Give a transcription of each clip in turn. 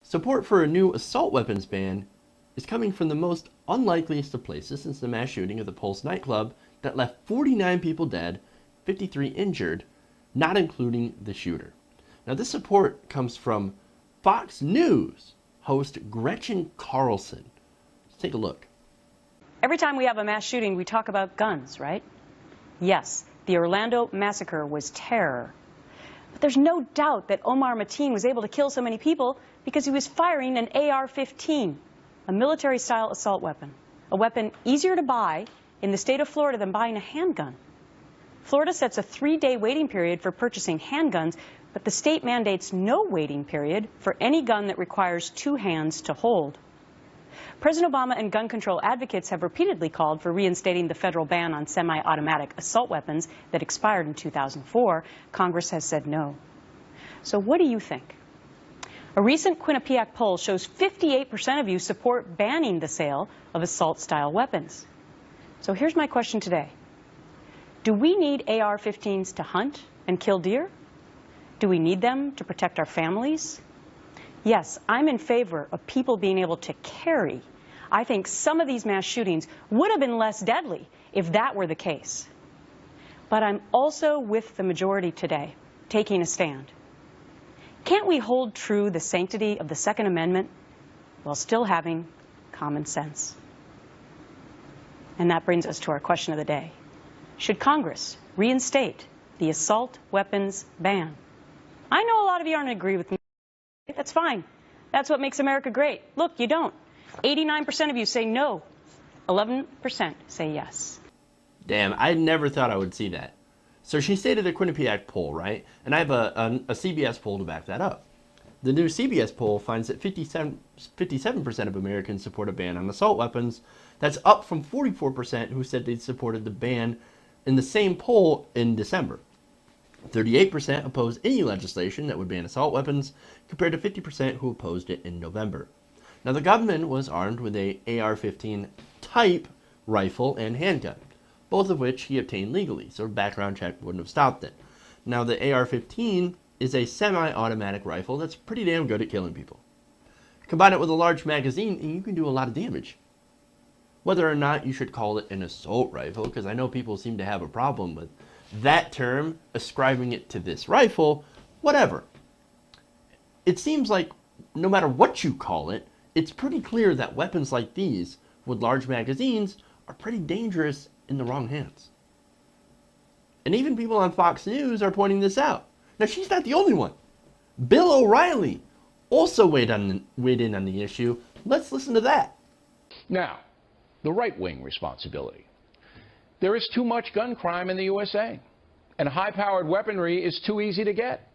Support for a new assault weapons ban is coming from the most unlikeliest of places since the mass shooting of the Pulse nightclub that left 49 people dead, 53 injured, not including the shooter. Now, this support comes from Fox News host Gretchen Carlson. Let's take a look. Every time we have a mass shooting, we talk about guns, right? Yes, the Orlando massacre was terror. But there's no doubt that Omar Mateen was able to kill so many people because he was firing an AR-15, a military-style assault weapon, a weapon easier to buy in the state of Florida than buying a handgun. Florida sets a 3-day waiting period for purchasing handguns, but the state mandates no waiting period for any gun that requires 2 hands to hold. President Obama and gun control advocates have repeatedly called for reinstating the federal ban on semi-automatic assault weapons that expired in 2004. Congress has said no. So what do you think? A recent Quinnipiac poll shows 58% of you support banning the sale of assault-style weapons. So here's my question today. Do we need AR-15s to hunt and kill deer? Do we need them to protect our families? Yes, I'm in favor of people being able to carry. I think some of these mass shootings would have been less deadly if that were the case. But I'm also with the majority today, taking a stand. Can't we hold true the sanctity of the Second Amendment while still having common sense? And that brings us to our question of the day. Should Congress reinstate the assault weapons ban? I know a lot of you aren't agree with me. That's fine. That's what makes America great. Look, you don't. 89% of you say no. 11% say yes. Damn, I never thought I would see that. So she stated a Quinnipiac poll, right? And I have a CBS poll to back that up. The new CBS poll finds that 57% of Americans support a ban on assault weapons. That's up from 44% who said they supported the ban in the same poll in December. 38% oppose any legislation that would ban assault weapons, compared to 50% who opposed it in November. Now, the gunman was armed with a AR-15 type rifle and handgun, both of which he obtained legally, so a background check wouldn't have stopped it. Now, the AR-15 is a semi-automatic rifle that's pretty damn good at killing people. Combine it with a large magazine, and you can do a lot of damage. Whether or not you should call it an assault rifle, because I know people seem to have a problem with that term, ascribing it to this rifle, whatever. It seems like no matter what you call it, it's pretty clear that weapons like these with large magazines are pretty dangerous in the wrong hands. And even people on Fox News are pointing this out. Now, she's not the only one. Bill O'Reilly also weighed in on the issue. Let's listen to that. Now, the right-wing responsibility. There is too much gun crime in the USA, and high-powered weaponry is too easy to get.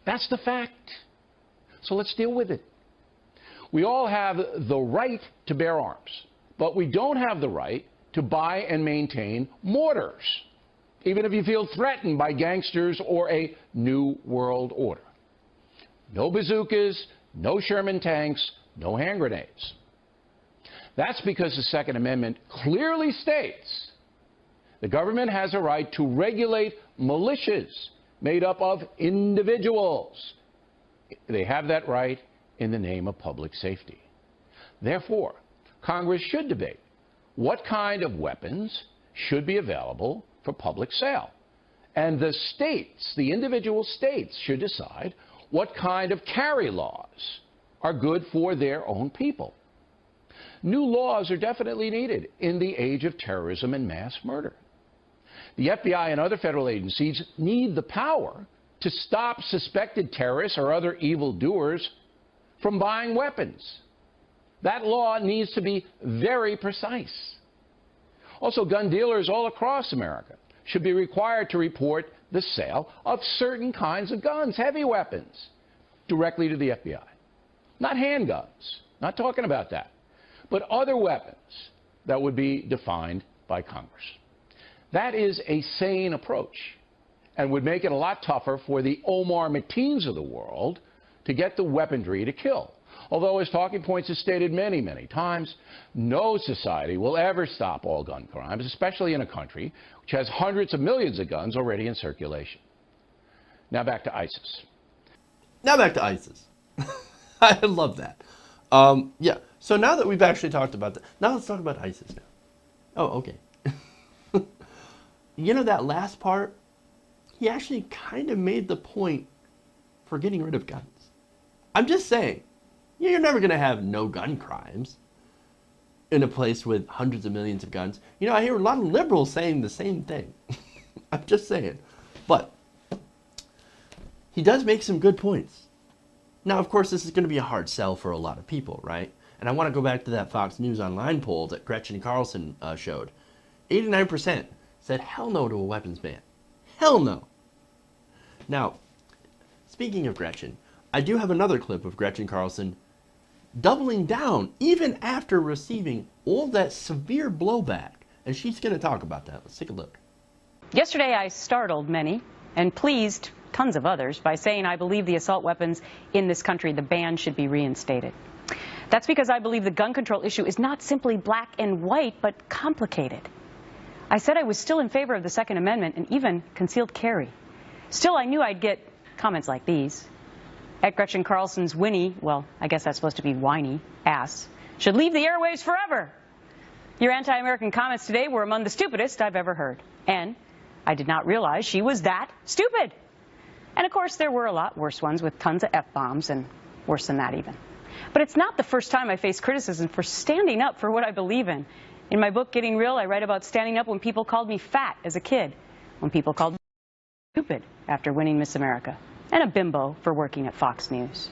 That's the fact. So let's deal with it. We all have the right to bear arms, but we don't have the right to buy and maintain mortars, even if you feel threatened by gangsters or a new world order. No bazookas, no Sherman tanks, no hand grenades. That's because the Second Amendment clearly states the government has a right to regulate militias made up of individuals. They have that right in the name of public safety. Therefore, Congress should debate what kind of weapons should be available for public sale. And the states, the individual states, should decide what kind of carry laws are good for their own people. New laws are definitely needed in the age of terrorism and mass murder. The FBI and other federal agencies need the power to stop suspected terrorists or other evildoers from buying weapons. That law needs to be very precise. Also, gun dealers all across America should be required to report the sale of certain kinds of guns, heavy weapons, directly to the FBI. Not handguns, not talking about that, but other weapons that would be defined by Congress. That is a sane approach and would make it a lot tougher for the Omar Mateens of the world to get the weaponry to kill. Although, as Talking Points has stated many, many times, no society will ever stop all gun crimes, especially in a country which has hundreds of millions of guns already in circulation. Now back to ISIS. I love that. Yeah. So now that we've actually talked about that, now let's talk about ISIS now. Oh, okay. You know, that last part, he actually kind of made the point for getting rid of guns. I'm just saying, you're never going to have no gun crimes in a place with hundreds of millions of guns. You know, I hear a lot of liberals saying the same thing. I'm just saying. But he does make some good points. Now, of course, this is going to be a hard sell for a lot of people, right? And I want to go back to that Fox News Online poll that Gretchen Carlson showed. 89% said hell no to a weapons ban. Hell no. Now, speaking of Gretchen, I do have another clip of Gretchen Carlson doubling down even after receiving all that severe blowback. And she's going to talk about that. Let's take a look. Yesterday, I startled many and pleased tons of others by saying I believe the assault weapons in this country, the ban should be reinstated. That's because I believe the gun control issue is not simply black and white, but complicated. I said I was still in favor of the Second Amendment and even concealed carry. Still, I knew I'd get comments like these. At Gretchen Carlson's Winnie, well, I guess that's supposed to be whiny, ass, should leave the airwaves forever. Your anti-American comments today were among the stupidest I've ever heard. And I did not realize she was that stupid. And of course, there were a lot worse ones with tons of F-bombs and worse than that even. But it's not the first time I faced criticism for standing up for what I believe in. In my book, Getting Real, I write about standing up when people called me fat as a kid, when people called me stupid after winning Miss America, and a bimbo for working at Fox News.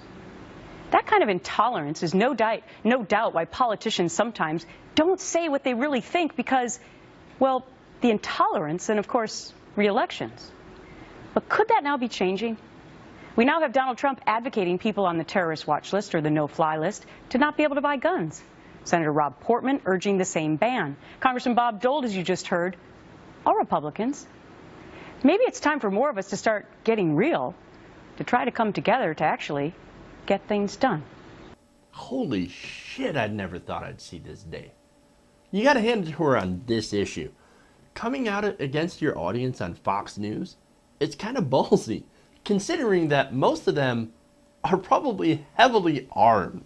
That kind of intolerance is no doubt why politicians sometimes don't say what they really think because, well, the intolerance and, of course, re-elections. But could that now be changing? We now have Donald Trump advocating people on the terrorist watch list or the no-fly list to not be able to buy guns. Senator Rob Portman urging the same ban. Congressman Bob Dole, as you just heard, all Republicans. Maybe it's time for more of us to start getting real, to try to come together to actually get things done. Holy shit, I'd never thought I'd see this day. You got to hand it to her on this issue. Coming out against your audience on Fox News, it's kind of ballsy, considering that most of them are probably heavily armed.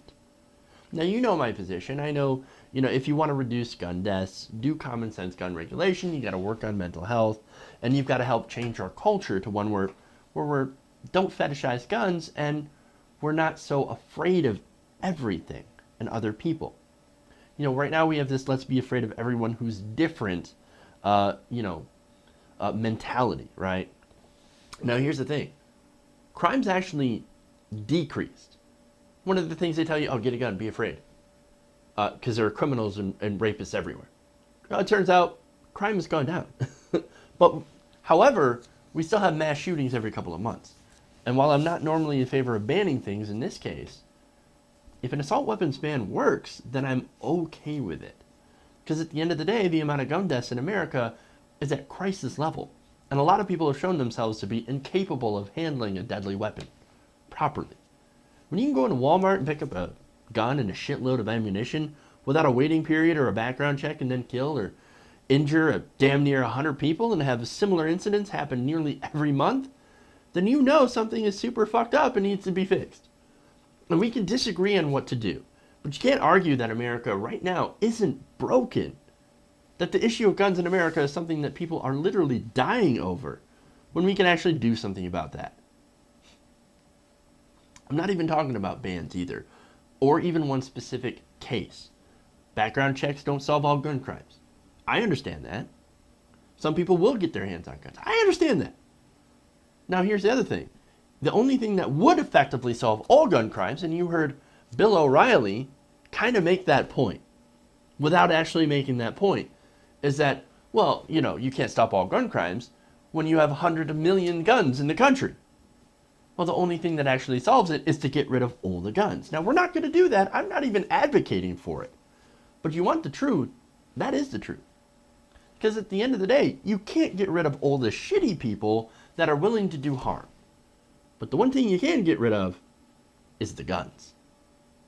Now, you know my position. I know, if you want to reduce gun deaths, do common sense gun regulation, you got to work on mental health, and you've got to help change our culture to one where we don't fetishize guns and we're not so afraid of everything and other people. Right now we have this let's be afraid of everyone who's different, mentality, right? Now, here's the thing. Crime's actually decreased. One of the things they tell you, get a gun, be afraid. Because there are criminals and rapists everywhere. Well, it turns out crime has gone down. But, however, we still have mass shootings every couple of months. And while I'm not normally in favor of banning things in this case, if an assault weapons ban works, then I'm okay with it. Because at the end of the day, the amount of gun deaths in America is at crisis level. And a lot of people have shown themselves to be incapable of handling a deadly weapon properly. When you can go into Walmart and pick up a gun and a shitload of ammunition without a waiting period or a background check and then kill or injure a damn near 100 people and have similar incidents happen nearly every month, then you know something is super fucked up and needs to be fixed. And we can disagree on what to do, but you can't argue that America right now isn't broken. That the issue of guns in America is something that people are literally dying over when we can actually do something about that. I'm not even talking about bans either, or even one specific case. Background checks don't solve all gun crimes. I understand that. Some people will get their hands on guns. I understand that. Now, here's the other thing. The only thing that would effectively solve all gun crimes, and you heard Bill O'Reilly kind of make that point, without actually making that point, is that, well, you can't stop all gun crimes when you have 100 million guns in the country. Well, the only thing that actually solves it is to get rid of all the guns. Now, we're not going to do that. I'm not even advocating for it. But you want the truth, that is the truth. Because at the end of the day, you can't get rid of all the shitty people that are willing to do harm. But the one thing you can get rid of is the guns.